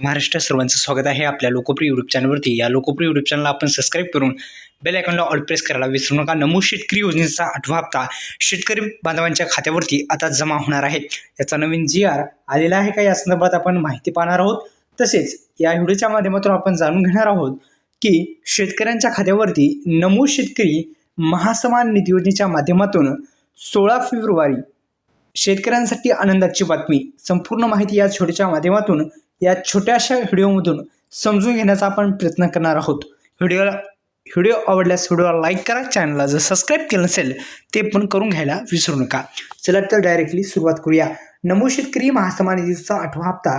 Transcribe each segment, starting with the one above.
महाराष्ट्र सर्वांचं स्वागत आहे आपल्या लोकप्रिय यूट्यूब चॅनलवरती। या लोकप्रिय यूट्यूब चॅनलला आपण सबस्क्राईब करून बेल आयकॉनला ऑल प्रेस करायला विसरू नका। नमो शेतकरी योजनेचा 8वा हप्ता शेतकरी बांधवांच्या खात्यावरती आता जमा होणार आहे। याचा नवीन GR आलेला आहे का या संदर्भात आपण माहिती पाहणार आहोत। तसेच या व्हिडिओच्या माध्यमातून आपण जाणून घेणार आहोत की शेतकऱ्यांच्या खात्यावरती नमो शेतकरी महासन्मान निधी योजनेच्या माध्यमातून 16 फेब्रुवारी शेतकऱ्यांसाठी आनंदाची बातमी। संपूर्ण माहिती या छोट्याच्या माध्यमातून या छोट्याशा व्हिडिओमधून समजून घेण्याचा आपण प्रयत्न करणार आहोत। व्हिडिओ आवडल्यास व्हिडिओला लाईक करा, चॅनलला जर सबस्क्राईब केलं नसेल ते पण करून घ्यायला विसरू नका। चला तर डायरेक्टली सुरुवात करूया। नमो शेतकरी महासन्मान निधीचा 8वा हप्ता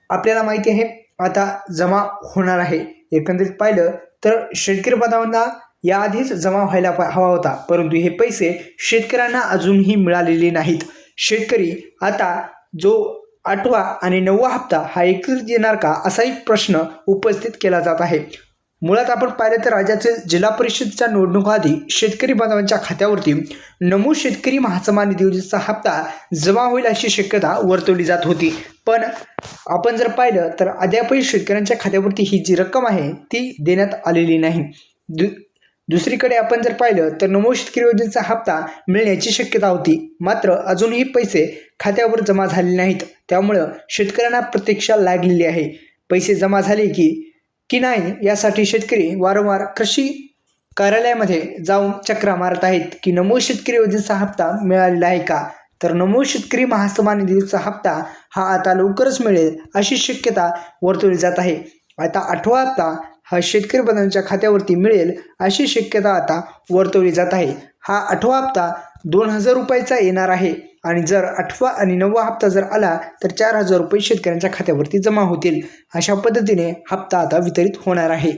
आपल्याला माहिती आहे आता जमा होणार आहे। एकंदरीत पाहिलं तर शेतकरी बांधवांना याआधीच जमा व्हायला हवा होता, परंतु हे पैसे शेतकऱ्यांना अजूनही मिळालेले नाहीत। शेतकरी आता जो 8वा आणि 9वा हप्ता हा एकत्रित येणार का असा एक प्रश्न उपस्थित केला जात आहे। मुळात आपण पाहिलं तर राज्यातील जिल्हा परिषदेच्या निवडणुकाआधी शेतकरी बांधवांच्या खात्यावरती नमो शेतकरी महासन्मान निधी योजनेचा हप्ता जमा होईल अशी शक्यता वर्तवली जात होती, पण आपण जर पाहिलं तर अद्यापही शेतकऱ्यांच्या खात्यावरती ही जी रक्कम आहे ती देण्यात आलेली नाही। दुसरीकडे आपण जर पाहिलं तर नमो शेतकरी योजनेचा हप्ता मिळण्याची शक्यता होती, मात्र अजूनही पैसे खात्यावर जमा झालेले नाहीत। त्यामुळं शेतकऱ्यांना प्रतीक्षा लागलेली आहे। पैसे जमा झाले की नाही यासाठी शेतकरी वारंवार कृषी कार्यालयामध्ये जाऊन चक्रा मारत आहेत की नमो शेतकरी योजनेचा हप्ता मिळालेला आहे का। तर नमो शेतकरी महासन्मान निधीचा हप्ता हा आता लवकरच मिळेल अशी शक्यता वर्तवली जात आहे। आता 8वा हप्ता हा शेतकरी बांधवांच्या खात्यावरती मिळेल अशी शक्यता आता वर्तवली जात आहे। हा 8वा हप्ता 2000 रुपयाचा येणार आहे आणि जर 8वा आणि 9वा हप्ता जर आला तर 4000 रुपये शेतकऱ्यांच्या खात्यावरती जमा होतील। अशा पद्धतीने हप्ता आता वितरित होणार आहे।